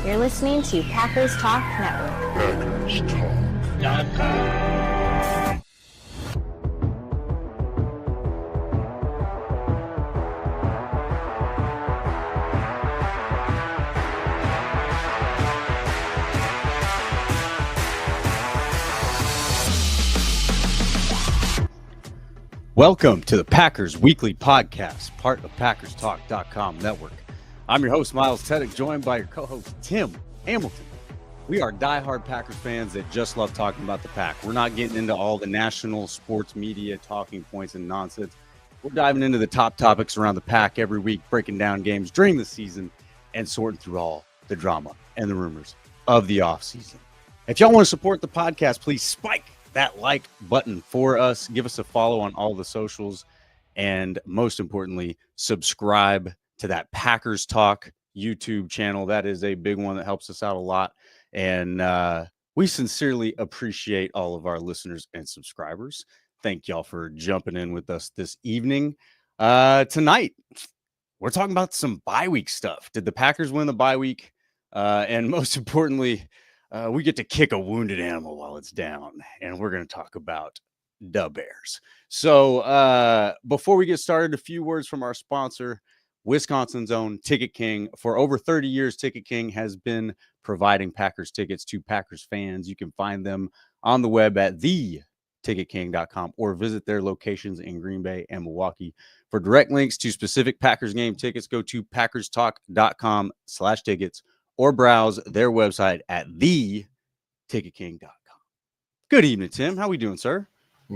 You're listening to Packers Talk Network. Packers Talk. Welcome to the Packers Weekly Podcast, part of PackersTalk.com network. I'm your host, Miles Teddick, joined by your co-host, Tim Hamilton. We are diehard Packers fans that just love talking about the Pack. We're not getting into all the national sports media talking points and nonsense. We're diving into the top topics around the Pack every week, breaking down games during the season and sorting through all the drama and the rumors of the offseason. If y'all want to support the podcast, please spike that like button for us. Give us a follow on all the socials. And most importantly, subscribe to that Packers Talk YouTube channel. That is a big one that helps us out a lot. And we sincerely appreciate all of our listeners and subscribers. Thank y'all for jumping in with us this evening. Tonight, we're talking about some bye week stuff. Did the Packers win the bye week? And most importantly, we get to kick a wounded animal while it's down, and we're going to talk about the Bears. So before we get started, a few words from our sponsor, Wisconsin's own Ticket King. For over 30 years, Ticket King has been providing Packers tickets to Packers fans. You can find them on the web at theticketking.com or visit their locations in Green Bay and Milwaukee. For direct links to specific Packers game tickets, go to packerstalk.com/tickets. or browse their website at theticketking.com. Good evening, Tim. How are we doing, sir?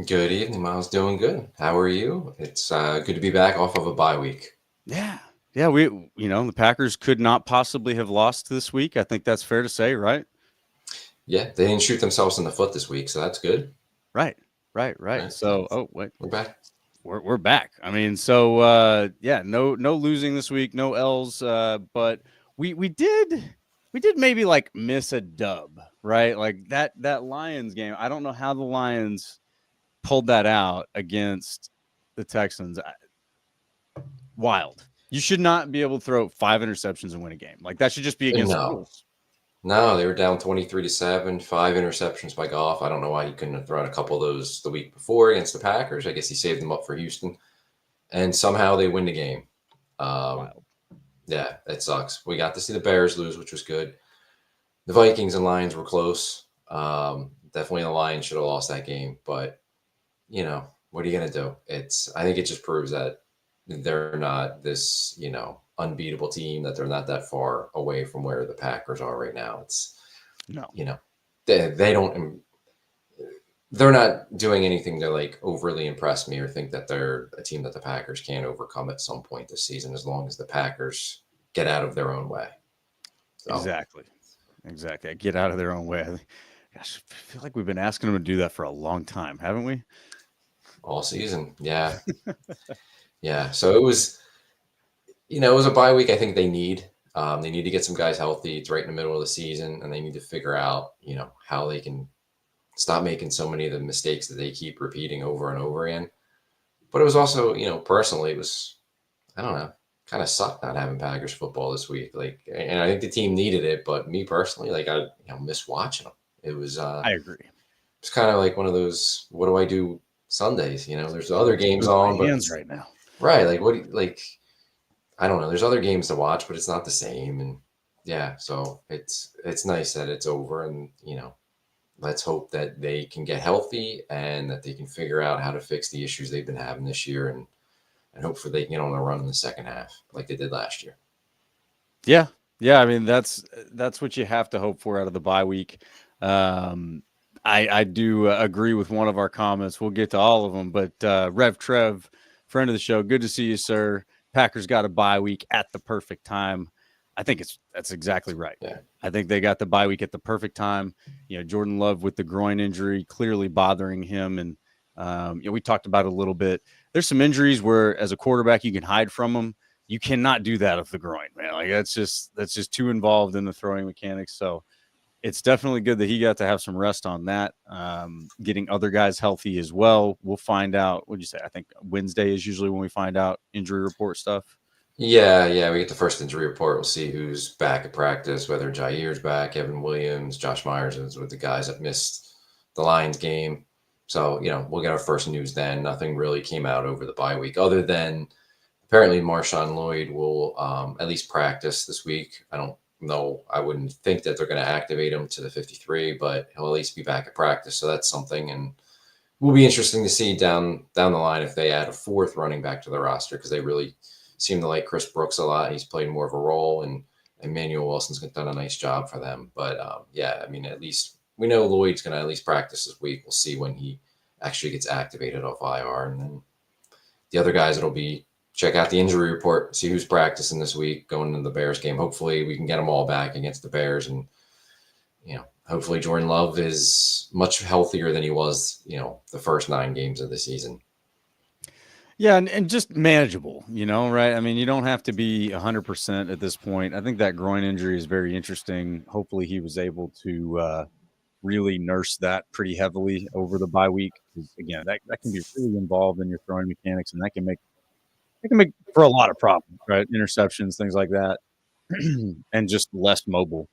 Good evening, Miles. Doing good. How are you? It's good to be back off of a bye week. Yeah. The Packers could not possibly have lost this week. I think that's fair to say, right? Yeah, they didn't shoot themselves in the foot this week, so that's good. Right. So, wait. We're back. We're back. I mean, so no losing this week, no L's, but we did maybe like miss a dub, right? Like that Lions game. I don't know how the Lions pulled that out against the Texans. Wild. You should not be able to throw 5 interceptions and win a game. Like that should just be against the rules. No, they were down 23-7, 5 interceptions by Goff. I don't know why he couldn't have thrown a couple of those the week before against the Packers. I guess he saved them up for Houston, and somehow they win the game. Wild. Yeah, it sucks. We got to see the Bears lose, which was good. The Vikings and Lions were close. Definitely the Lions should have lost that game. But, what are you going to do? I think it just proves that they're not this, unbeatable team, that they're not that far away from where the Packers are right now. They're not doing anything to like overly impress me or think that they're a team that the Packers can't overcome at some point this season, as long as the Packers get out of their own way. So. Exactly. Get out of their own way. Gosh, I feel like we've been asking them to do that for a long time, haven't we? All season. Yeah. Yeah. So it was a bye week. I think they need to get some guys healthy. It's right in the middle of the season, and they need to figure out, how they can stop making so many of the mistakes that they keep repeating over and over again. But it was also, personally, it was, I don't know, kind of sucked not having Packers football this week. Like, and I think the team needed it, but me personally, like, I miss watching them. It was, I agree. It's kind of like one of those, what do I do Sundays? There's other games on, but hands right now. Right. Like, I don't know. There's other games to watch, but it's not the same. And yeah, so it's nice that it's over, and, let's hope that they can get healthy and that they can figure out how to fix the issues they've been having this year, and hopefully they can get on a run in the second half like they did last year. Yeah. I mean, that's what you have to hope for out of the bye week. I do agree with one of our comments. We'll get to all of them, but Rev Trev, friend of the show, good to see you, sir. Packers got a bye week at the perfect time. I think that's exactly right. Yeah. I think they got the bye week at the perfect time. Jordan Love with the groin injury clearly bothering him. And, we talked about it a little bit. There's some injuries where as a quarterback, you can hide from them. You cannot do that with the groin, man. Like that's just too involved in the throwing mechanics. So it's definitely good that he got to have some rest on that. Getting other guys healthy as well. We'll find out. What'd you say? I think Wednesday is usually when we find out injury report stuff. Yeah, we get the first injury report. We'll see who's back at practice, whether Jair's back, Evan Williams, Josh Myers is with the guys that missed the Lions game. So, we'll get our first news then. Nothing really came out over the bye week other than apparently Marshawn Lloyd will at least practice this week. I don't know. I wouldn't think that they're going to activate him to the 53, but he'll at least be back at practice. So that's something. And will be interesting to see down the line if they add a fourth running back to the roster, because they really seem to like Chris Brooks a lot. He's played more of a role, and Emmanuel Wilson's done a nice job for them. But I mean, at least we know Lloyd's going to at least practice this week. We'll see when he actually gets activated off IR, and then the other guys, it'll be check out the injury report, see who's practicing this week going into the Bears game. Hopefully, we can get them all back against the Bears, and hopefully Jordan Love is much healthier than he was, the first 9 games of the season. Yeah, and just manageable, right? I mean, you don't have to be 100% at this point. I think that groin injury is very interesting. Hopefully he was able to really nurse that pretty heavily over the bye week. Again, that can be really involved in your throwing mechanics, and that can make for a lot of problems, right? Interceptions, things like that, and just less mobile.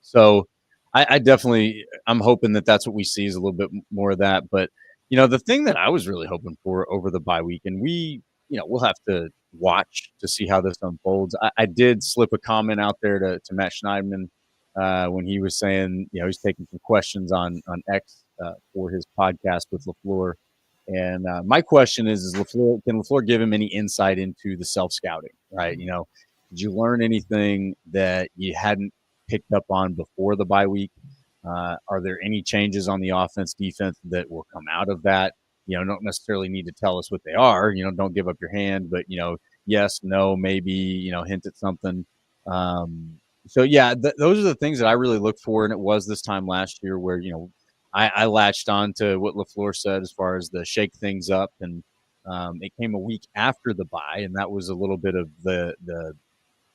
So I definitely, I'm hoping that that's what we see is a little bit more of that. But, the thing that I was really hoping for over the bye week, and we'll have to watch to see how this unfolds. I did slip a comment out there to Matt Schneidman when he was saying, he's taking some questions on X for his podcast with LaFleur. And my question is can LaFleur give him any insight into the self-scouting, right? Did you learn anything that you hadn't picked up on before the bye week? Are there any changes on the offense, defense that will come out of that? Don't necessarily need to tell us what they are. Don't give up your hand, but, yes, no, maybe, hint at something. Those are the things that I really look for. And it was this time last year where, I latched on to what LaFleur said as far as the shake things up. And it came a week after the bye. And that was a little bit of the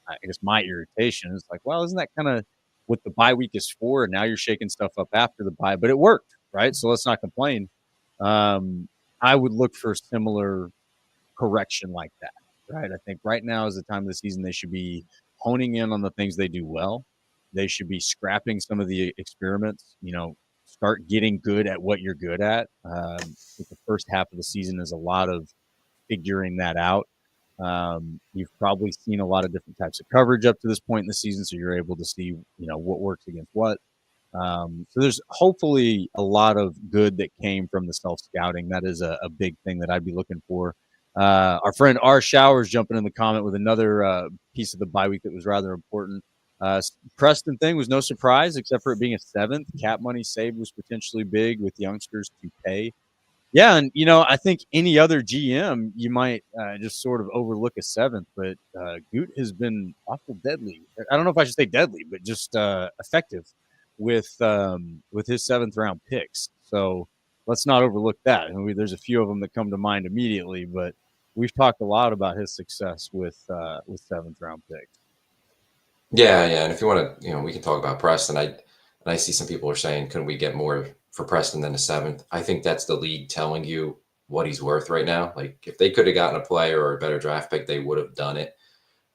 I guess my irritation is like, well, isn't that kind of what the bye week is for? And now you're shaking stuff up after the bye, but it worked, right? So let's not complain. I would look for similar correction like that, right? I think right now is the time of the season they should be honing in on the things they do well. They should be scrapping some of the experiments, start getting good at what you're good at. The first half of the season is a lot of figuring that out. You've probably seen a lot of different types of coverage up to this point in the season, so you're able to see, what works against what. So there's hopefully a lot of good that came from the self-scouting. That is a big thing that I'd be looking for. Our friend R. Showers jumping in the comment with another piece of the bye week that was rather important. Preston thing was no surprise, except for it being a 7th. Cap money saved was potentially big with youngsters to pay. Yeah, and I think any other GM you might just sort of overlook a 7th, but Goot has been awful deadly. I don't know if I should say deadly, but just effective with his 7th round picks. So let's not overlook that. There's a few of them that come to mind immediately, but we've talked a lot about his success with 7th round picks. Yeah, and if you want to, we can talk about Preston. I see some people are saying, couldn't we get more for Preston than a 7th? I think that's the league telling you what he's worth right now. Like, if they could have gotten a player or a better draft pick, they would have done it.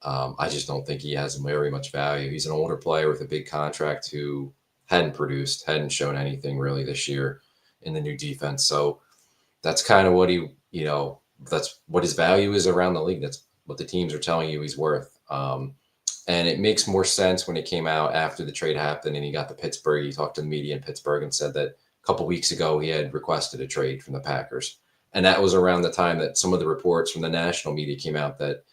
I just don't think he has very much value. He's an older player with a big contract who hadn't shown anything really this year in the new defense. So that's kind of what that's what his value is around the league. That's what the teams are telling you he's worth. And it makes more sense when it came out after the trade happened and he got to Pittsburgh. He talked to the media in Pittsburgh and said that a couple of weeks ago he had requested a trade from the Packers. And that was around the time that some of the reports from the national media came out that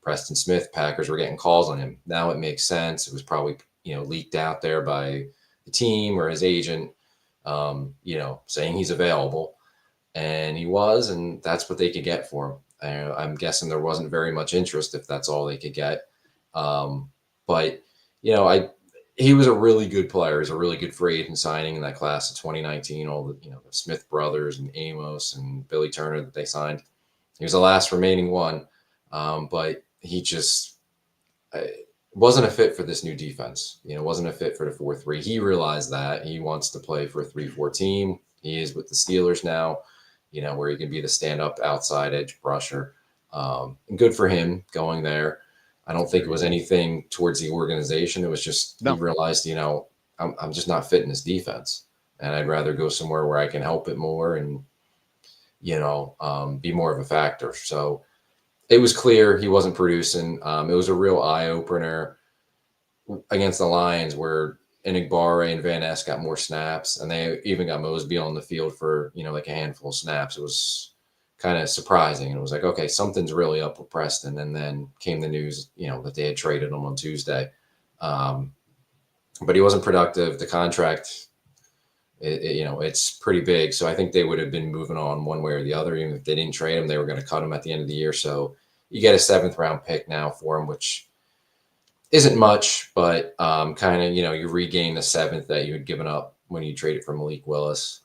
Preston Smith, Packers were getting calls on him. Now it makes sense. It was probably, leaked out there by the team or his agent, saying he's available. And he was, and that's what they could get for him. I'm guessing there wasn't very much interest if that's all they could get. But he was a really good player. He's a really good free agent signing in that class of 2019. All the the Smith brothers and Amos and Billy Turner that they signed. He was the last remaining one, but he just wasn't a fit for this new defense. Wasn't a fit for the 4-3. He realized that he wants to play for a 3-4 team. He is with the Steelers now. Where he can be the stand-up outside edge rusher. And good for him going there. I don't think it was anything towards the organization. It was just he No. realized, I'm just not fitting this defense, and I'd rather go somewhere where I can help it more and be more of a factor. So it was clear he wasn't producing. It was a real eye opener against the Lions where Enigbare and Van Ness got more snaps, and they even got Mosby on the field for like a handful of snaps. It was kind of surprising. It was like, okay, something's really up with Preston. And then came the news, that they had traded him on Tuesday. But he wasn't productive. The contract, it's pretty big. So I think they would have been moving on one way or the other. Even if they didn't trade him, they were going to cut him at the end of the year. So you get a 7th-round pick now for him, which isn't much, but kind of, you regain the 7th that you had given up when you traded for Malik Willis.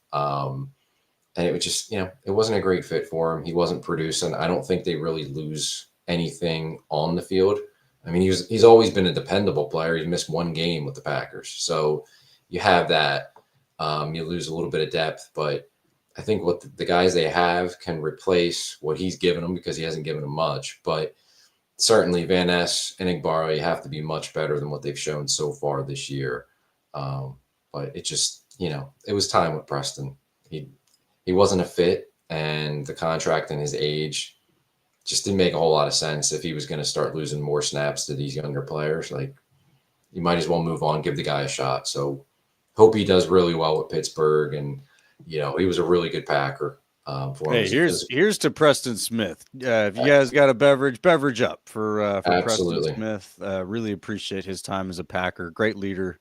And it was just, it wasn't a great fit for him. He wasn't producing. I don't think they really lose anything on the field. I mean, he's always been a dependable player. He missed 1 game with the Packers. So you have that. You lose a little bit of depth, but I think what the guys they have can replace what he's given them because he hasn't given them much. But certainly Van Ness and Enigbare have to be much better than what they've shown so far this year. But it just, it was time with Preston. He wasn't a fit, and the contract and his age just didn't make a whole lot of sense. If he was going to start losing more snaps to these younger players, like, you might as well move on, give the guy a shot. So hope he does really well with Pittsburgh. And, he was a really good Packer for him. Hey, here's to Preston Smith. If you guys got a beverage up for Absolutely. Preston Smith. Really appreciate his time as a Packer. Great leader,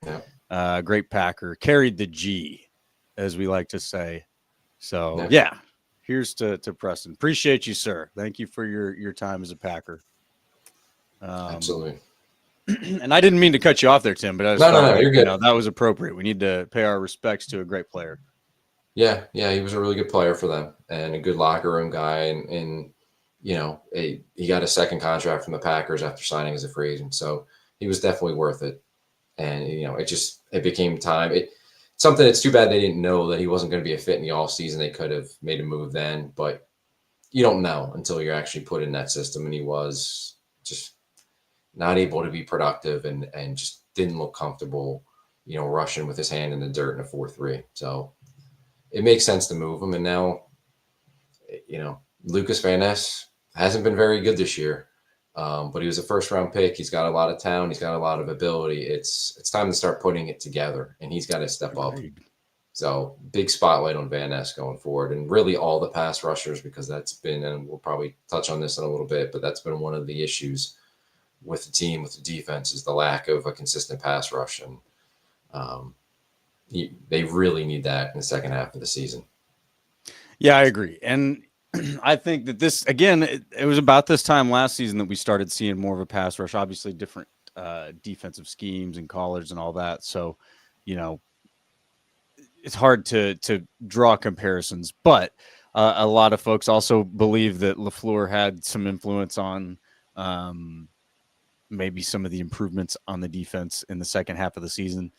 Yeah. Great Packer. Carried the G, as we like to say. So, here's to Preston. Appreciate you, sir. Thank you for your time as a Packer. Absolutely. And I didn't mean to cut you off there, Tim, but I was no, you're good. That was appropriate. We need to pay our respects to a great player. Yeah, he was a really good player for them and a good locker room guy. And he got a 2nd contract from the Packers after signing as a free agent. So he was definitely worth it. And, it became time. It's too bad they didn't know that he wasn't going to be a fit in the offseason. They could have made a move then, but you don't know until you're actually put in that system. And he was just not able to be productive and just didn't look comfortable, rushing with his hand in the dirt in a 4-3. So it makes sense to move him. And now, Lucas Van Ness hasn't been very good this year, but he was a 1st-round pick. He's got a lot of talent. He's got a lot of ability. It's time to start putting it together, and he's got to step up. So big spotlight on Van Ness going forward, and really all the pass rushers, because that's been, and we'll probably touch on this in a little bit, but that's been one of the issues with the team, with the defense, is the lack of a consistent pass rush. And they really need that in the second half of the season. Yeah, I agree. And I think that this, again, it was about this time last season that we started seeing more of a pass rush, obviously different defensive schemes and collars and all that. So, it's hard to draw comparisons, but a lot of folks also believe that LaFleur had some influence on maybe some of the improvements on the defense in the second half of the season.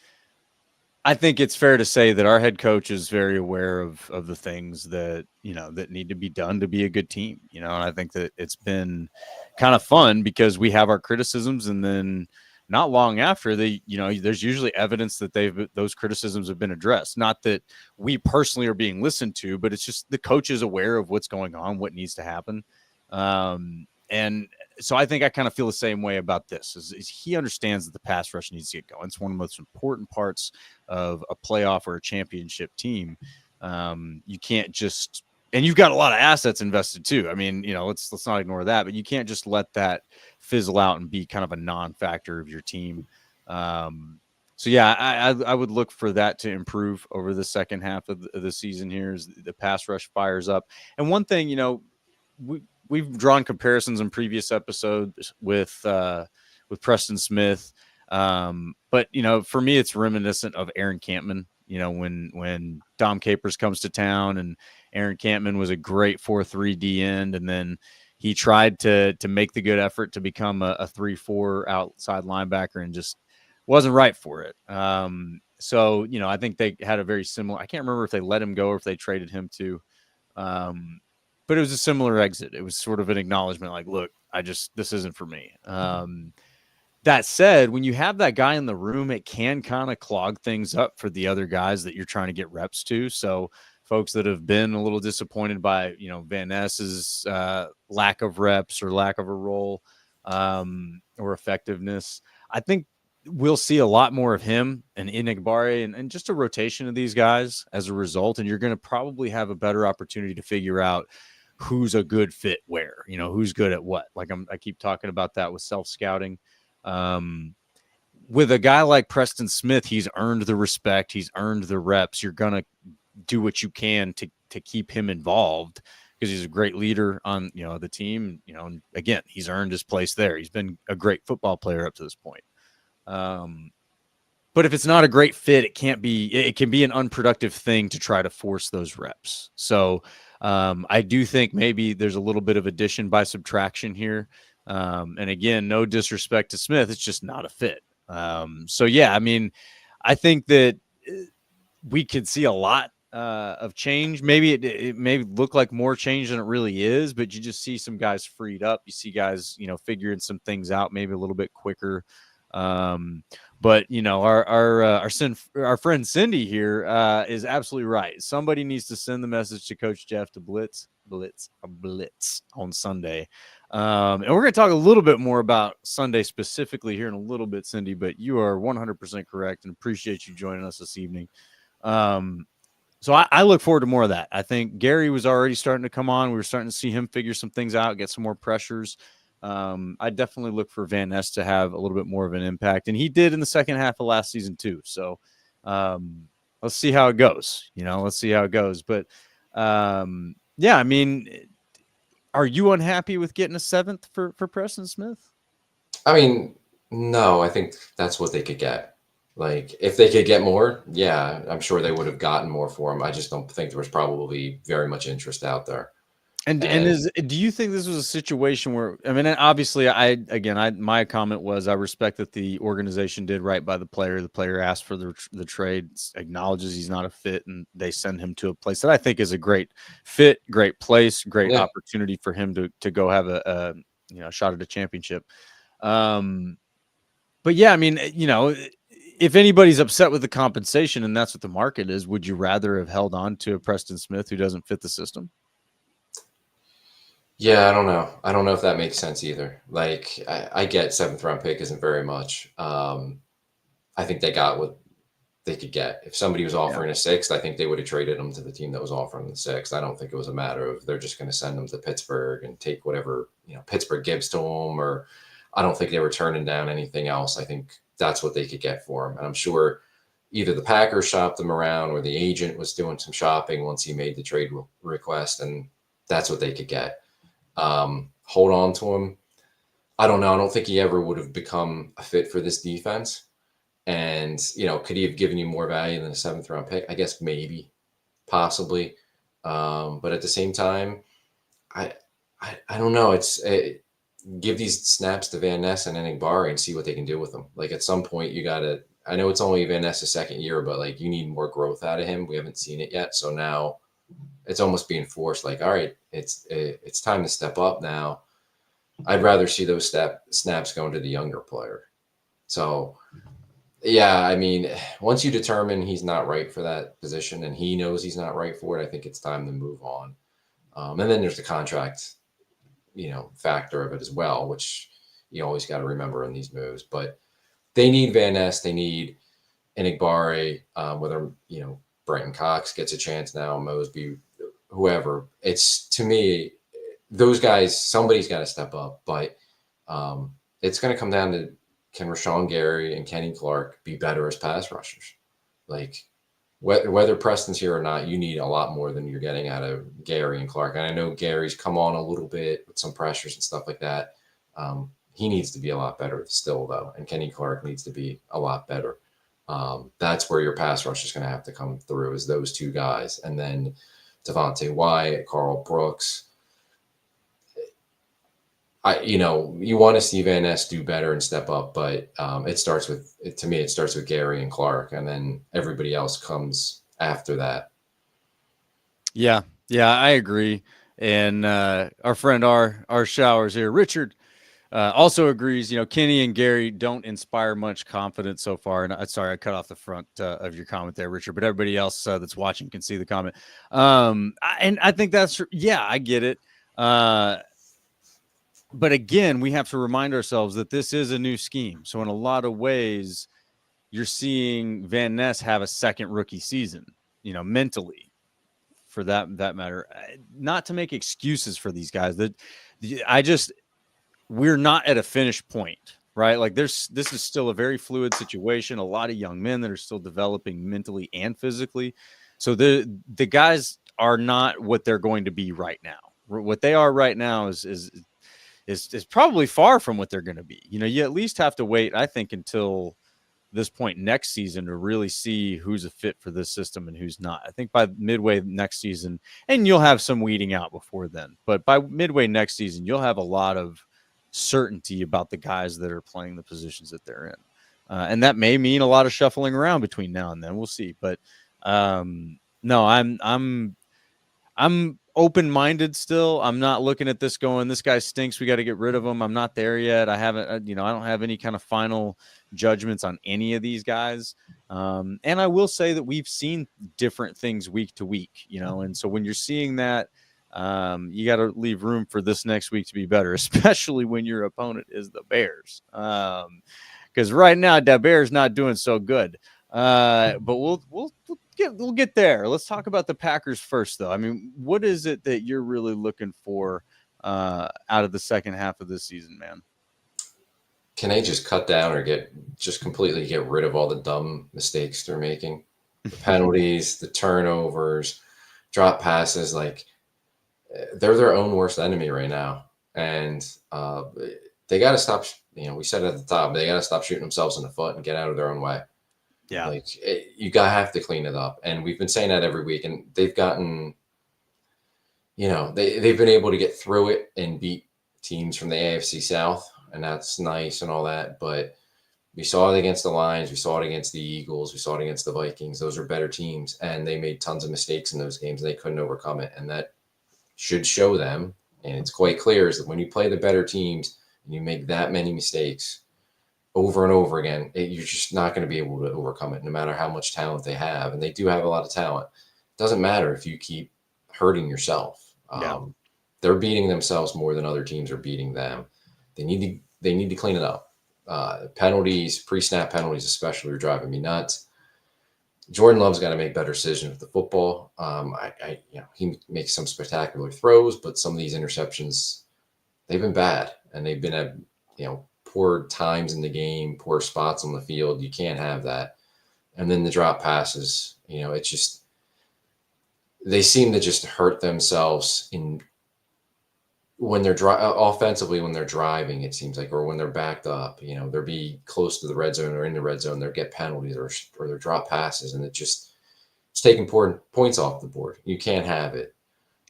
I think it's fair to say that our head coach is very aware of the things that, that need to be done to be a good team, and I think that it's been kind of fun because we have our criticisms, and then not long after there's usually evidence that those criticisms have been addressed. Not that we personally are being listened to, but it's just the coach is aware of what's going on, what needs to happen. And so I think I kind of feel the same way about this. Is he understands that the pass rush needs to get going. It's one of the most important parts of a playoff or a championship team. You can't just, and you've got a lot of assets invested too. I mean, let's not ignore that, but you can't just let that fizzle out and be kind of a non-factor of your team. So yeah, I would look for that to improve over the second half of the season here as the pass rush fires up. And one thing, we've drawn comparisons in previous episodes with Preston Smith. But for me, it's reminiscent of Aaron Campman, when Dom Capers comes to town, and Aaron Campman was a great 4-3 D end. And then he tried to make the good effort to become a 3-4 outside linebacker and just wasn't right for it. So, I think they had a very similar, I can't remember if they let him go or if they traded him to, but it was a similar exit. It was sort of an acknowledgement like, look, this isn't for me. That said, when you have that guy in the room, it can kind of clog things up for the other guys that you're trying to get reps to. So folks that have been a little disappointed by, Van Ness's lack of reps or lack of a role or effectiveness, I think we'll see a lot more of him and Inigbare and just a rotation of these guys as a result. And you're going to probably have a better opportunity to figure out who's a good fit where, who's good at what. Like I keep talking about that with self-scouting. With a guy like Preston Smith, he's earned the respect. He's earned the reps. You're going to do what you can to keep him involved because he's a great leader on, the team, and again, he's earned his place there. He's been a great football player up to this point. But if it's not a great fit, it can be an unproductive thing to try to force those reps. So I do think maybe there's a little bit of addition by subtraction here. And again, no disrespect to Smith. It's just not a fit. So yeah, I mean, I think that we could see a lot of change. Maybe it may look like more change than it really is, but you just see some guys freed up. You see guys, figuring some things out maybe a little bit quicker. But our friend Cindy here is absolutely right. Somebody needs to send the message to Coach Jeff to blitz on Sunday. And we're going to talk a little bit more about Sunday specifically here in a little bit, Cindy, but you are 100% correct and appreciate you joining us this evening. So I look forward to more of that. I think Gary was already starting to come on. We were starting to see him figure some things out, get some more pressures. I definitely look for Van Ness to have a little bit more of an impact, and he did in the second half of last season too. So let's see how it goes. Let's see how it goes. But yeah, I mean, are you unhappy with getting a 7th for Preston Smith? I mean, no, I think that's what they could get. Like, if they could get more, yeah, I'm sure they would have gotten more for him. I just don't think there was probably very much interest out there. And do you think this was a situation where, I mean, obviously my comment was, I respect that the organization did right by the player. The player asked for the trade, acknowledges he's not a fit, and they send him to a place that I think is a great fit, great place, great opportunity for him to go have a shot at a championship. But yeah, I mean, if anybody's upset with the compensation and that's what the market is, would you rather have held on to a Preston Smith who doesn't fit the system? Yeah, I don't know. I don't know if that makes sense either. Like, I get 7th round pick isn't very much. I think they got what they could get. If somebody was offering a 6th, I think they would have traded them to the team that was offering the 6th. I don't think it was a matter of they're just going to send them to Pittsburgh and take whatever, Pittsburgh gives to them, or I don't think they were turning down anything else. I think that's what they could get for him. And I'm sure either the Packers shopped them around or the agent was doing some shopping once he made the trade request, and that's what they could get. Hold on to him. I don't know. I don't think he ever would have become a fit for this defense. And, could he have given you more value than a 7th round pick? I guess maybe, possibly. But at the same time, I don't know. Give these snaps to Van Ness and Inigbare and see what they can do with them. Like, at some point you got to, I know it's only Van Ness's second year, but like, you need more growth out of him. We haven't seen it yet. So now it's almost being forced. Like, all right, it's time to step up now. I'd rather see those snaps going to the younger player. So yeah, I mean, once you determine he's not right for that position and he knows he's not right for it, I think it's time to move on. And then there's the contract, factor of it as well, which you always got to remember in these moves. But they need Van Ness, they need Inigbare, whether Brenton Cox gets a chance now, Mosby, whoever. It's, to me, those guys, somebody's got to step up. But it's going to come down to, can Rashawn Gary and Kenny Clark be better as pass rushers? Like, whether Preston's here or not, you need a lot more than you're getting out of Gary and Clark. And I know Gary's come on a little bit with some pressures and stuff like that. He needs to be a lot better still, though. And Kenny Clark needs to be a lot better. That's where your pass rush is going to have to come through, is those two guys. And then Devontae Wyatt, Carl Brooks. You want to see Van Ness do better and step up, but it starts with Gary and Clark, and then everybody else comes after that. Yeah, I agree. And our friend our Showers here, Richard, also agrees. Kenny and Gary don't inspire much confidence so far. And sorry, I cut off the front of your comment there, Richard. But everybody else that's watching can see the comment. And I think I get it. But again, we have to remind ourselves that this is a new scheme. So in a lot of ways, you're seeing Van Ness have a second rookie season, mentally, for that matter. Not to make excuses for these guys. We're not at a finish point, right? Like this is still a very fluid situation. A lot of young men that are still developing mentally and physically. So the guys are not what they're going to be right now. What they are right now is probably far from what they're going to be. You at least have to wait, I think, until this point next season to really see who's a fit for this system and who's not. I think by midway next season, and you'll have some weeding out before then, but by midway next season, you'll have a lot of certainty about the guys that are playing the positions that they're in. And that may mean a lot of shuffling around between now and then. We'll see. But no, I'm open-minded still. I'm not looking at this going, this guy stinks, we got to get rid of him. I'm not there yet. I haven't, I don't have any kind of final judgments on any of these guys. And I will say that we've seen different things week to week, and so when you're seeing that, you got to leave room for this next week to be better, especially when your opponent is the Bears. Because right now, the Bears not doing so good. But we'll get there. Let's talk about the Packers first, though. I mean, what is it that you're really looking for out of the second half of this season, man? Can they just cut down or completely get rid of all the dumb mistakes they're making? The penalties, the turnovers, drop passes, like they're their own worst enemy right now. And they got to stop, we said it at the top, they got to stop shooting themselves in the foot and get out of their own way. Yeah. Like you have to clean it up. And we've been saying that every week, and they've gotten, they've been able to get through it and beat teams from the AFC South, and that's nice and all that. But we saw it against the Lions. We saw it against the Eagles. We saw it against the Vikings. Those are better teams, and they made tons of mistakes in those games, and they couldn't overcome it. And that should show them, and it's quite clear, is that when you play the better teams and you make that many mistakes over and over again, you're just not going to be able to overcome it, no matter how much talent they have. And they do have a lot of talent. It doesn't matter if you keep hurting yourself. They're beating themselves more than other teams are beating them. They need to clean it up. Penalties, pre-snap penalties especially, are driving me nuts. Jordan Love's got to make better decisions with the football. He makes some spectacular throws, but some of these interceptions, they've been bad, and they've been at poor times in the game, poor spots on the field. You can't have that. And then the drop passes, it's just, they seem to just hurt themselves when they're offensively, when they're driving, it seems like, or when they're backed up, they'll be close to the red zone or in the red zone, they'll get penalties or they'll drop passes, and it's taking points off the board. You can't have it.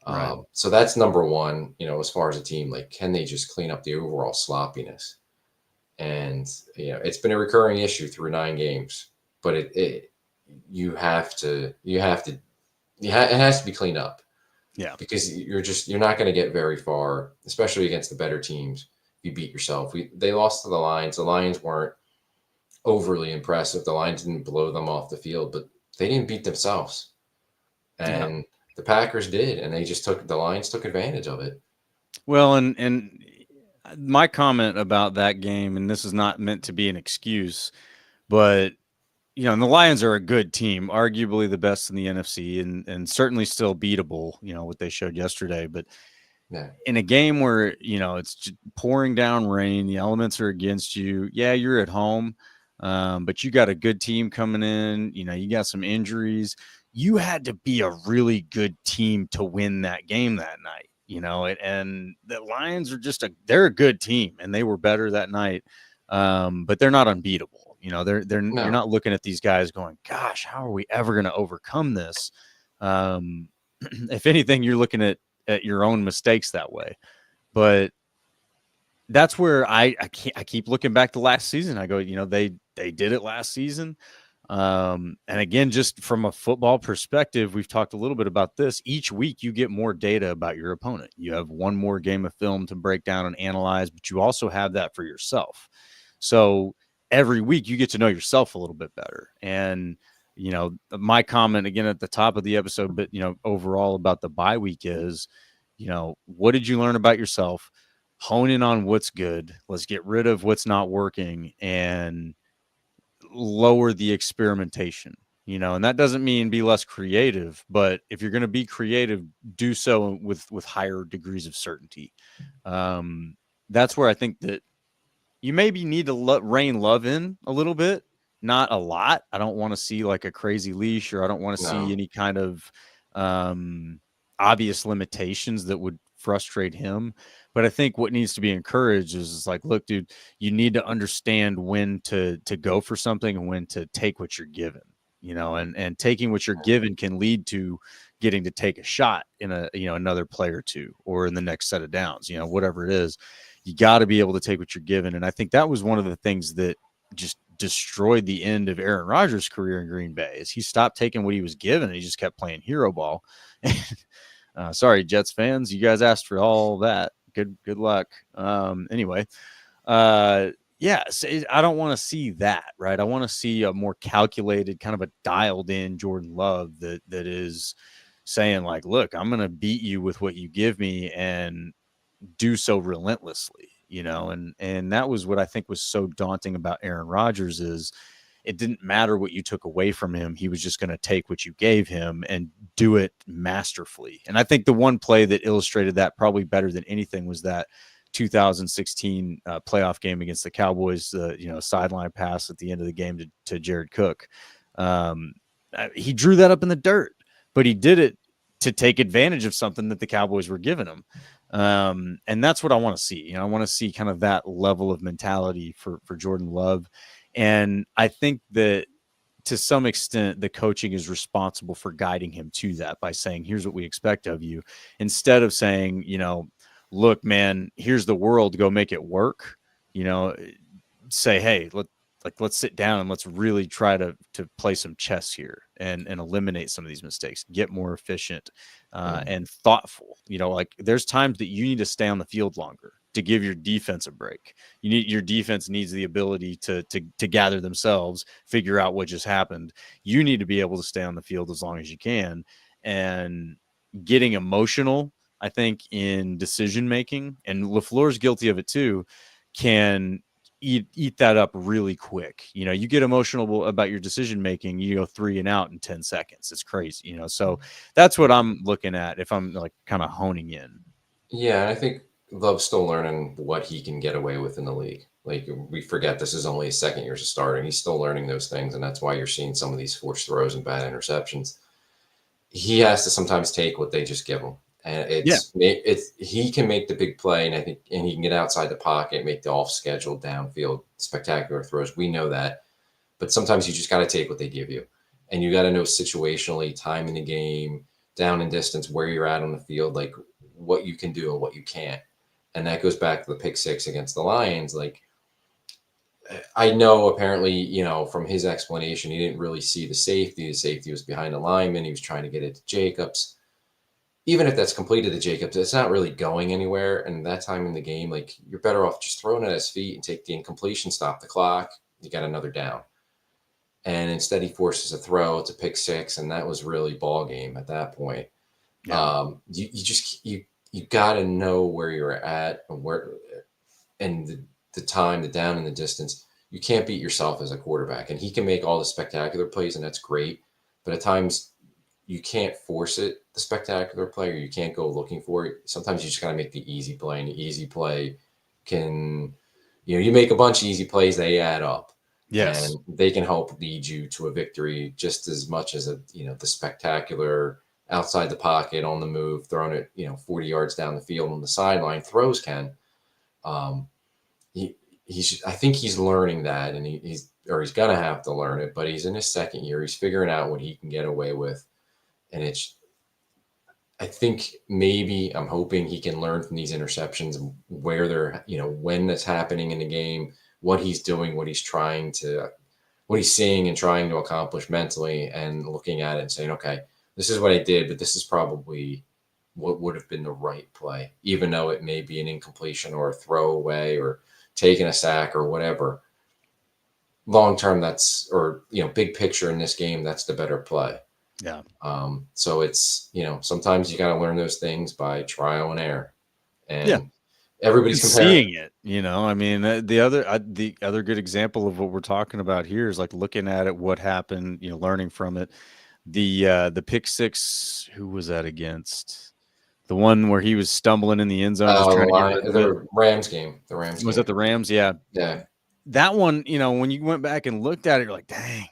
Right. So that's number one, as far as a team, like, can they just clean up the overall sloppiness? And, it's been a recurring issue through 9 games, but it has to be cleaned up. Yeah, because you're not going to get very far, especially against the better teams. If you beat yourself. They lost to the Lions. The Lions weren't overly impressive. The Lions didn't blow them off the field, but they didn't beat themselves. And the Packers did, and the Lions took advantage of it. Well, and my comment about that game, and this is not meant to be an excuse, but and the Lions are a good team, arguably the best in the NFC, and certainly still beatable, what they showed yesterday. But in a game where, it's just pouring down rain, the elements are against you. Yeah, you're at home, but you got a good team coming in. You got some injuries. You had to be a really good team to win that game that night, and the Lions are they're a good team, and they were better that night, but they're not unbeatable. You're not looking at these guys going, gosh, how are we ever going to overcome this? If anything, you're looking at your own mistakes that way. But that's where I keep looking back to last season. I go, they did it last season. And again, just from a football perspective, we've talked a little bit about this. Each week you get more data about your opponent. You have one more game of film to break down and analyze, but you also have that for yourself. So every week you get to know yourself a little bit better. And, my comment again at the top of the episode, but, overall about the bye week is, what did you learn about yourself? Hone in on what's good. Let's get rid of what's not working and lower the experimentation, and that doesn't mean be less creative, but if you're going to be creative, do so with higher degrees of certainty. That's where I think that you maybe need to rein love in a little bit, not a lot. I don't want to see like a crazy leash, or I don't want to see any kind of obvious limitations that would frustrate him. But I think what needs to be encouraged is like, look, dude, you need to understand when to go for something and when to take what you're given, and taking what you're given can lead to getting to take a shot in another play or two, or in the next set of downs, whatever it is. You got to be able to take what you're given. And I think that was one of the things that just destroyed the end of Aaron Rodgers' career in Green Bay, is he stopped taking what he was given and he just kept playing hero ball. Sorry, Jets fans, you guys asked for all that. Good luck. Anyway, yeah, so I don't want to see that, right? I want to see a more calculated, kind of a dialed in Jordan Love that is saying like, look, I'm going to beat you with what you give me and do so relentlessly, and that was what I think was so daunting about Aaron Rodgers, is it didn't matter what you took away from him. He was just going to take what you gave him and do it masterfully. And I think the one play that illustrated that probably better than anything was that 2016 playoff game against the Cowboys, sideline pass at the end of the game to Jared Cook. He drew that up in the dirt, but he did it to take advantage of something that the Cowboys were giving him. And that's what I want to see. I want to see kind of that level of mentality for Jordan Love. And I think that to some extent, the coaching is responsible for guiding him to that by saying, here's what we expect of you, instead of saying, look, man, here's the world, go make it work. Say, hey, let's sit down and let's really try to play some chess here and eliminate some of these mistakes, get more efficient and thoughtful. There's times that you need to stay on the field longer to give your defense a break. Your defense needs the ability to gather themselves, figure out what just happened. You need to be able to stay on the field as long as you can. And getting emotional, I think, in decision making, and LaFleur's guilty of it too, can eat that up really quick. You get emotional about your decision making, you go 3 and out in 10 seconds. It's crazy, so that's what I'm looking at if I'm like kind of honing in. Yeah, I think Love's still learning what he can get away with in the league. Like, we forget this is only his second year as a starter. He's still learning those things, and that's why you're seeing some of these forced throws and bad interceptions. He has to sometimes take what they just give him. And it's he can make the big play, and I think, and he can get outside the pocket, make the off-schedule downfield spectacular throws. We know that, but sometimes you just got to take what they give you, and you got to know situationally, time in the game, down and distance, where you're at on the field, like what you can do and what you can't. And that goes back to the pick six against the Lions. Like, I know apparently, from his explanation, he didn't really see the safety. The safety was behind the lineman. He was trying to get it to Jacobs. Even if that's completed to Jacobs, it's not really going anywhere. And that time in the game, like, you're better off just throwing it at his feet and take the incompletion, stop the clock. You got another down. And instead he forces a throw. It's a pick six. And that was really ball game at that point. Yeah. You got to know where you're at and the time, the down and the distance. You can't beat yourself as a quarterback. And he can make all the spectacular plays, and that's great. But at times you can't force it, the spectacular play, or you can't go looking for it. Sometimes you just got to make the easy play, and the easy play can, you make a bunch of easy plays, they add up. Yes. And they can help lead you to a victory just as much as the spectacular outside the pocket, on the move, throwing it, 40 yards down the field on the sideline throws can. I think he's learning that, and he's going to have to learn it, but he's in his second year. He's figuring out what he can get away with. And I think maybe I'm hoping he can learn from these interceptions, where they're, when that's happening in the game, what he's doing, what he's trying to what he's seeing and trying to accomplish mentally, and looking at it and saying, okay, this is what I did, but this is probably what would have been the right play, even though it may be an incompletion or a throwaway or taking a sack or whatever. Long term, that's, or, big picture in this game, that's the better play. Yeah. So it's, sometimes you got to learn those things by trial and error, and everybody's comparing. Seeing it, I mean, the other good example of what we're talking about here is like looking at it, what happened, learning from it. The pick six, who was that against? The one where he was stumbling in the end zone, just trying to get rid of the Rams game. The Rams was game. that the Rams? Yeah. Yeah. That one, when you went back and looked at it, you're like, dang,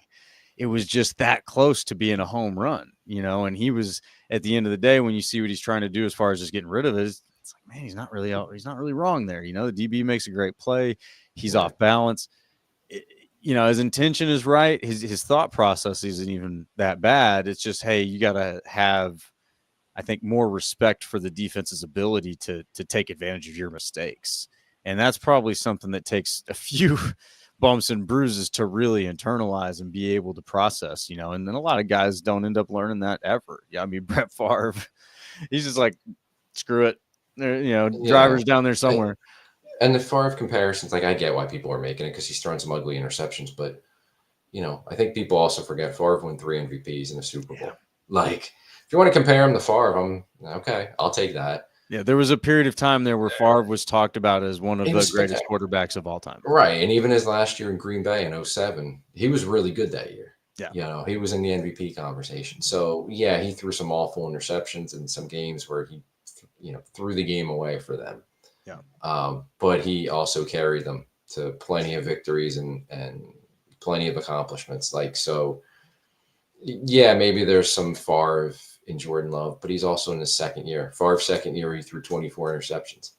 it was just that close to being a home run, and he was, at the end of the day, when you see what he's trying to do as far as just getting rid of it, it's like, man, he's not really wrong there. The DB makes a great play. He's off balance. His intention is right. His thought process isn't even that bad. It's just, hey, you got to have, I think, more respect for the defense's ability to take advantage of your mistakes. And that's probably something that takes a few bumps and bruises to really internalize and be able to process, and then a lot of guys don't end up learning that ever. Yeah. I mean, Brett Favre, he's just like, screw it. There, drivers down there somewhere. And the Favre comparisons, like, I get why people are making it because he's throwing some ugly interceptions, but I think people also forget Favre won 3 MVPs in the Super Bowl. Like, if you want to compare him to Favre, okay, I'll take that. Yeah, there was a period of time there where Favre was talked about as one of the greatest quarterbacks of all time. Right, and even his last year in Green Bay in 2007, he was really good that year. Yeah. He was in the MVP conversation. So, yeah, he threw some awful interceptions in some games where he threw the game away for them. Yeah. But he also carried them to plenty of victories and plenty of accomplishments. Like, so, yeah, maybe there's some Favre in Jordan Love, but he's also in his second year. Favre's second year, he threw 24 interceptions.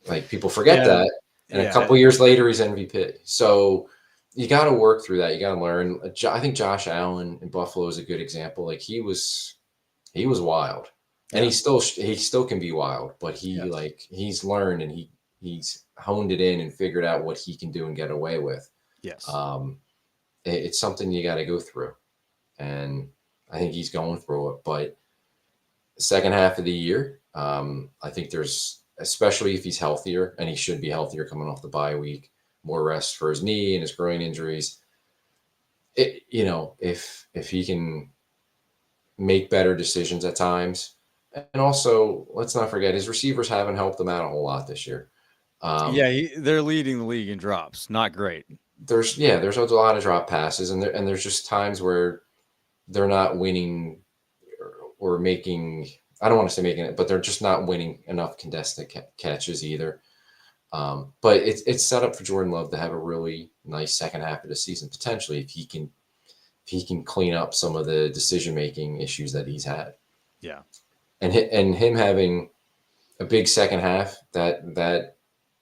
Like, people forget that. And a couple years later, he's MVP. So you got to work through that. You got to learn. I think Josh Allen in Buffalo is a good example. Like, he was wild. And he still can be wild, but he's learned and he's honed it in and figured out what he can do and get away with. Yes. It's something you got to go through, and I think he's going through it. But the second half of the year, I think there's, especially if he's healthier, and he should be healthier coming off the bye week, more rest for his knee and his groin injuries. If he can make better decisions at times. And also, let's not forget, his receivers haven't helped him out a whole lot this year. They're leading the league in drops. Not great. There's a lot of drop passes, and there's just times where they're not winning or making. I don't want to say making it, but they're just not winning enough contested catches either. But it's set up for Jordan Love to have a really nice second half of the season potentially if he can clean up some of the decision making issues that he's had. Yeah. And him having a big second half that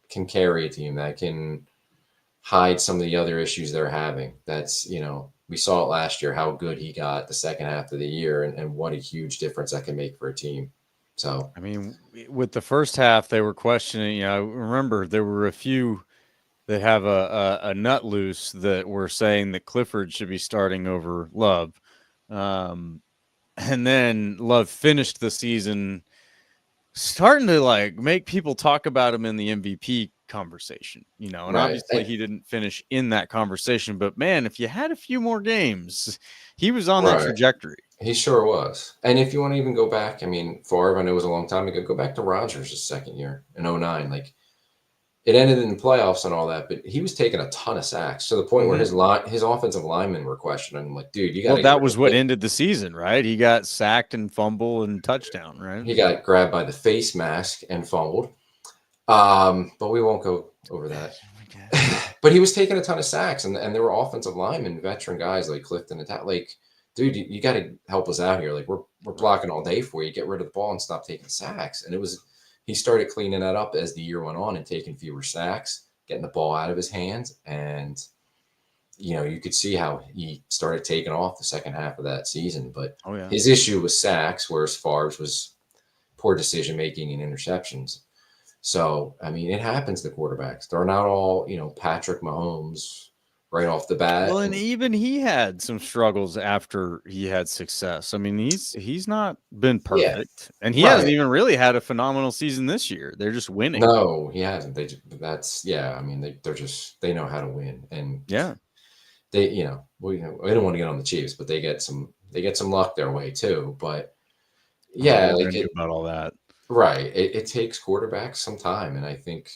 can carry a team, that can hide some of the other issues they're having. That's, we saw it last year, how good he got the second half of the year and what a huge difference that can make for a team. So, I mean, with the first half, they were questioning, remember there were a few that have a nut loose that were saying that Clifford should be starting over Love. And then Love finished the season starting to make people talk about him in the MVP conversation, and obviously he didn't finish in that conversation, but man, if you had a few more games, he was on that trajectory. He sure was. And if you want to even go back, I mean, Favre, I know it was a long time ago, go back to Rodgers' second year in 2009. It ended in the playoffs and all that, but he was taking a ton of sacks to the point where his offensive linemen were questioning him, like, dude, you got to. Well, that was what ended the season, right? He got sacked and fumbled and touchdown, right? He got grabbed by the face mask and fumbled. But we won't go over that. But he was taking a ton of sacks, and there were offensive linemen, veteran guys like Clifton and like, dude, you got to help us out here. Like, we're blocking all day for you. Get rid of the ball and stop taking sacks. And he started cleaning that up as the year went on and taking fewer sacks, getting the ball out of his hands. And, you could see how he started taking off the second half of that season. But his issue was sacks, whereas Favre's was poor decision-making and interceptions. So, I mean, it happens to quarterbacks. They're not all, Patrick Mahomes, right off the bat. Well, and even he had some struggles after he had success. I mean, he's not been Yeah, perfect, and he hasn't right. even really had a phenomenal season this year. They're just winning. No, he hasn't. I mean, they know how to win, and Yeah, we don't want to get on the Chiefs, but they get some luck their way too. But oh, yeah, we're like gonna do about all that. right. It takes quarterbacks some time, and I think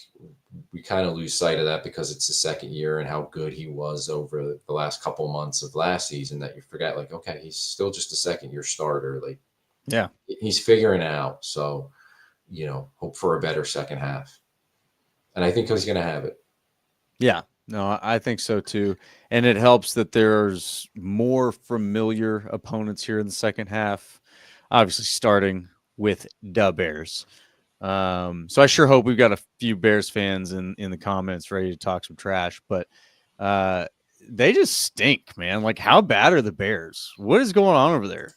we kind of lose sight of that because it's the second year and how good he was over the last couple months of last season that you forget, like, okay, he's still just a second year starter. Like, Yeah, he's figuring it out. So, hope for a better second half. And I think he's going to have it. yeah. No, I think so too. And it helps that there's more familiar opponents here in the second half. Obviously, starting with the Bears. So I sure hope we've got a few Bears fans in the comments ready to talk some trash, but they just stink, man. Like, how bad are the Bears? What is going on over there?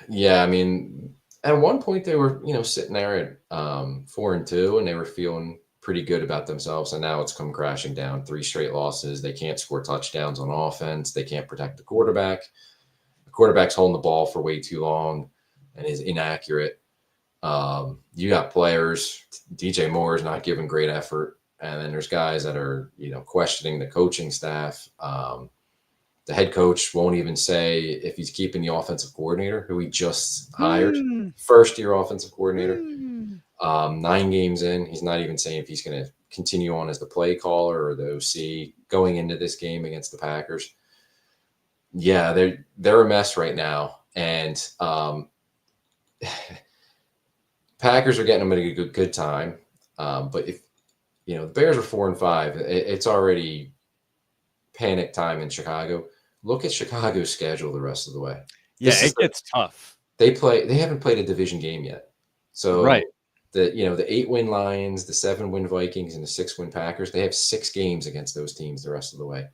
Yeah, I mean, at one point they were, sitting there at 4-2, and they were feeling pretty good about themselves. And now it's come crashing down. 3 straight losses. They can't score touchdowns on offense. They can't protect the quarterback. The quarterback's holding the ball for way too long and is inaccurate. You got players. DJ Moore is not giving great effort, and then there's guys that are, questioning the coaching staff. The head coach won't even say if he's keeping the offensive coordinator, who he just hired, first-year offensive coordinator. 9 games in, he's not even saying if he's going to continue on as the play caller or the OC going into this game against the Packers. Yeah, they're a mess right now, and Packers are getting them at a good time. But if the Bears are 4-5, it's already panic time in Chicago. Look at Chicago's schedule the rest of the way. Yeah, it gets tough. They haven't played a division game yet. So right. The 8-win Lions, the 7-win Vikings, and the 6-win Packers, they have 6 games against those teams the rest of the way.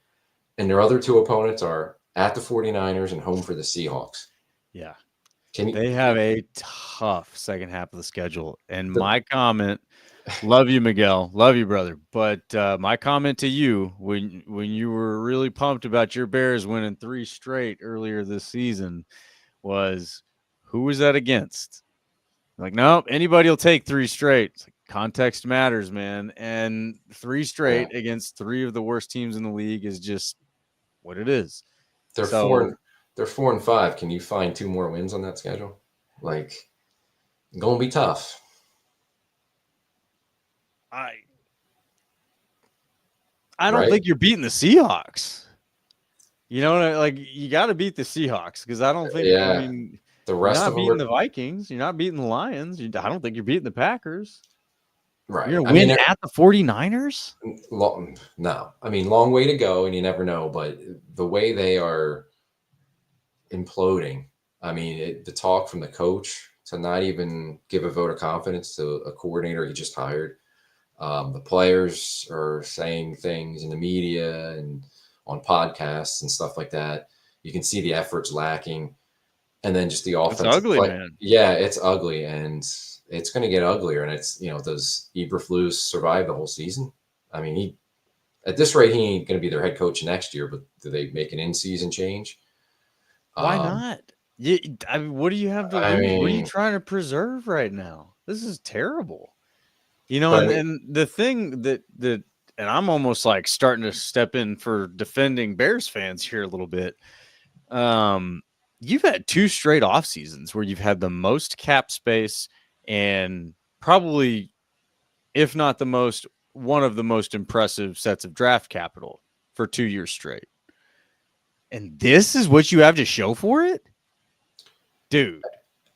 And their other 2 opponents are at the 49ers and home for the Seahawks. Yeah. They have a tough second half of the schedule. And my comment, love you, Miguel. Love you, brother. But my comment to you, when you were really pumped about your Bears winning 3 straight earlier this season, was, who was that against? Like, nope, anybody will take 3 straight. It's like, context matters, man. And 3 straight against 3 of the worst teams in the league is just what it is. They're 4-5. Can you find 2 more wins on that schedule? Like, gonna be tough. I don't think you're beating the Seahawks. You got to beat the Seahawks, because I don't think. Yeah. I mean, the rest you're not of them beating the Vikings. You're not beating the Lions. I don't think you're beating the Packers. Right. You're going to win at the 49ers? No. I mean, long way to go, and you never know. But the way they are imploding, I mean, the talk from the coach to not even give a vote of confidence to a coordinator he just hired. The players are saying things in the media and on podcasts and stuff like that. You can see the effort's lacking. And then just the offense. It's ugly, man. Yeah, it's ugly, and it's going to get uglier. And it's, does Eberflus survive the whole season? I mean, at this rate, he ain't going to be their head coach next year, but do they make an in-season change? Why not? I mean, what do you have to lose? What are you trying to preserve right now? This is terrible. And the thing that and I'm almost like starting to step in for defending Bears fans here a little bit. You've had 2 straight off seasons where you've had the most cap space and probably, if not the most, one of the most impressive sets of draft capital for 2 years straight. And this is what you have to show for it? Dude.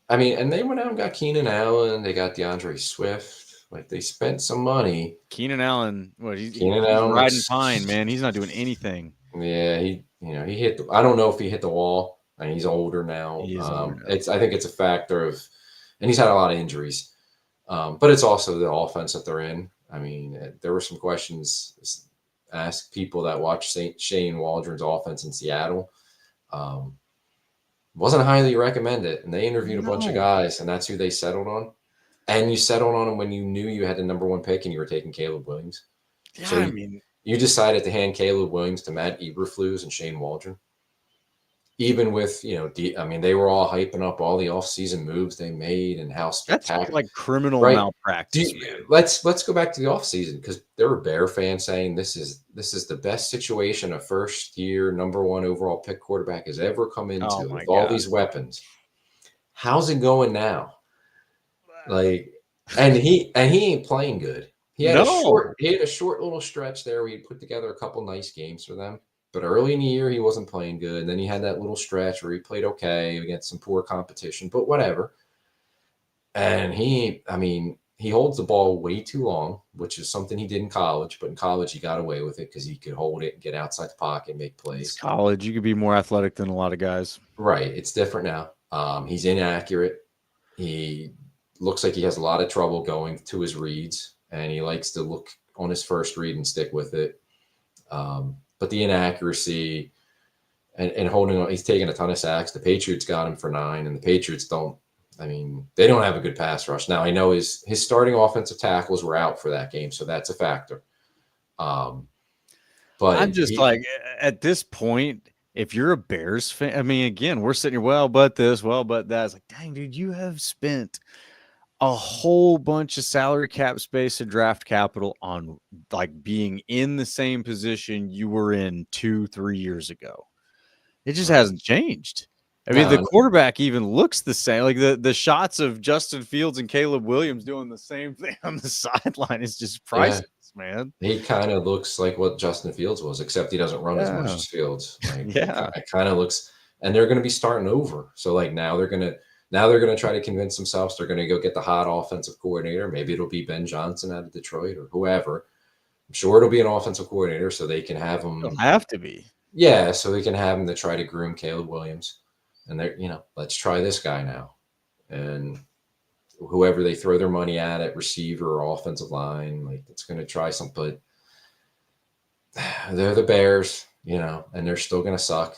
I mean, and they went out and got Keenan Allen. They got DeAndre Swift. Like, they spent some money. Keenan Allen, he's riding pine, man. He's not doing anything. Yeah, he hit I don't know if he hit the wall. I mean, he's older now. He is older now. I think it's a factor of, and he's had a lot of injuries. But it's also the offense that they're in. I mean, there were some questions asked people that watched Shane Waldron's offense in Seattle. Wasn't highly recommended, and they interviewed a bunch of guys, and that's who they settled on. And you settled on him when you knew you had the number 1 pick and you were taking Caleb Williams. Yeah, so you decided to hand Caleb Williams to Matt Eberflus and Shane Waldron. Even with, they were all hyping up all the offseason moves they made and how spectacular. That's like criminal right? malpractice. Let's go back to the offseason, because there were Bear fans saying this is the best situation a first-year number 1 overall pick quarterback has ever come into with all these weapons. How's it going now? Like, and he ain't playing good. He had a short little stretch there where he put together a couple nice games for them. But early in the year, he wasn't playing good. And then he had that little stretch where he played okay against some poor competition, but whatever. And he holds the ball way too long, which is something he did in college. But in college, he got away with it because he could hold it and get outside the pocket and make plays. It's college. You could be more athletic than a lot of guys. Right. It's different now. He's inaccurate. He looks like he has a lot of trouble going to his reads, and he likes to look on his first read and stick with it. But the inaccuracy and holding on, he's taking a ton of sacks. The Patriots got him for 9, and the Patriots they don't have a good pass rush. Now, I know his starting offensive tackles were out for that game, so that's a factor. But I'm just at this point, if you're a Bears fan, again, we're sitting here, but this, but that. It's like, dang, dude, you have spent a whole bunch of salary cap space and draft capital on like being in the same position you were in 2-3 years ago. It just hasn't changed. The quarterback even looks the same. Like the shots of Justin Fields and Caleb Williams doing the same thing on the sideline is just priceless, man. He kind of looks like what Justin Fields was, except he doesn't run as much as Fields. It kind of looks, and they're going to be starting over. So like now they're going to try to convince themselves they're going to go get the hot offensive coordinator. Maybe it'll be Ben Johnson out of Detroit or whoever. I'm sure it'll be an offensive coordinator so they can have him. It'll have to be. Yeah, so they can have him to try to groom Caleb Williams. And they're, let's try this guy now. And whoever they throw their money at receiver or offensive line, like it's going to try something. But they're the Bears, and they're still going to suck.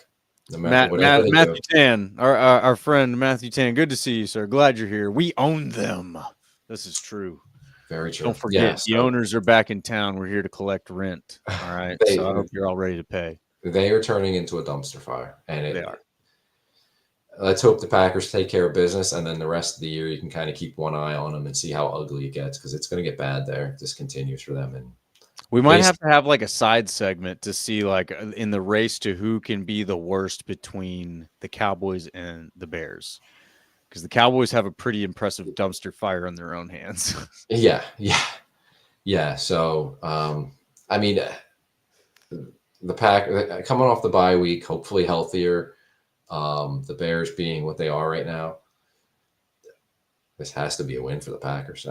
No matter Matthew Tan, our friend Matthew Tan, good to see you, sir. Glad you're here. We own them. This is true. Very true. Don't forget, the owners are back in town. We're here to collect rent. All right. So I hope you're all ready to pay. They are turning into a dumpster fire. And they are. Let's hope the Packers take care of business, and then the rest of the year you can kind of keep one eye on them and see how ugly it gets, because it's going to get bad there if this continues for them. And we might have to have like a side segment to see like in the race to who can be the worst between the Cowboys and the Bears, because the Cowboys have a pretty impressive dumpster fire on their own hands. Yeah. So, the Pack coming off the bye week, hopefully healthier. The Bears being what they are right now, this has to be a win for the Packers.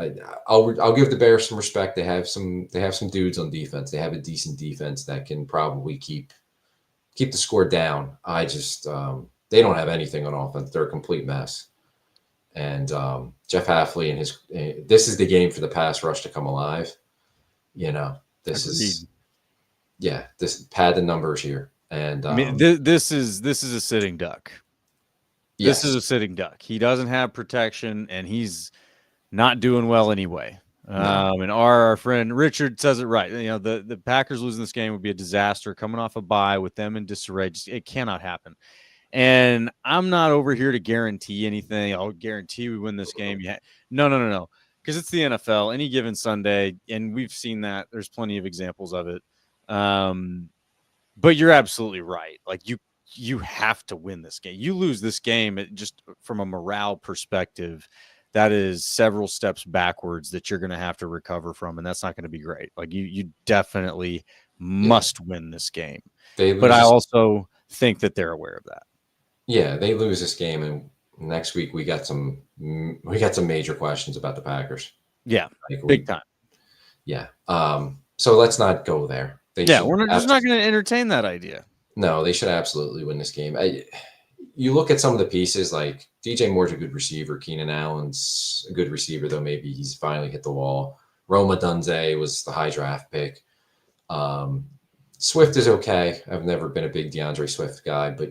I'll give the Bears some respect. They have some dudes on defense. They have a decent defense that can probably keep the score down. I just they don't have anything on offense. They're a complete mess. And Jeff Hafley and his this is the game for the pass rush to come alive. This pad the numbers here. And this is a sitting duck. Yes. This is a sitting duck. He doesn't have protection, and he's not doing well anyway. No. And our friend Richard says it right. The Packers losing this game would be a disaster. Coming off a bye with them in disarray, it cannot happen. And I'm not over here to guarantee anything. I'll guarantee we win this game. No. Because it's the NFL. Any given Sunday, and we've seen that. There's plenty of examples of it. But you're absolutely right. Like you have to win this game. You lose this game, just from a morale perspective, that is several steps backwards that you're going to have to recover from, and that's not going to be great. Like you definitely must win this game. But I also think that they're aware of that. Yeah, they lose this game, and next week we got some major questions about the Packers. Yeah, big time. Yeah. So let's not go there. We're just not going to entertain that idea. No, they should absolutely win this game. You look at some of the pieces, like DJ Moore's a good receiver. Keenan Allen's a good receiver, though maybe he's finally hit the wall. Roma Dunze was the high draft pick. Swift is okay. I've never been a big DeAndre Swift guy, but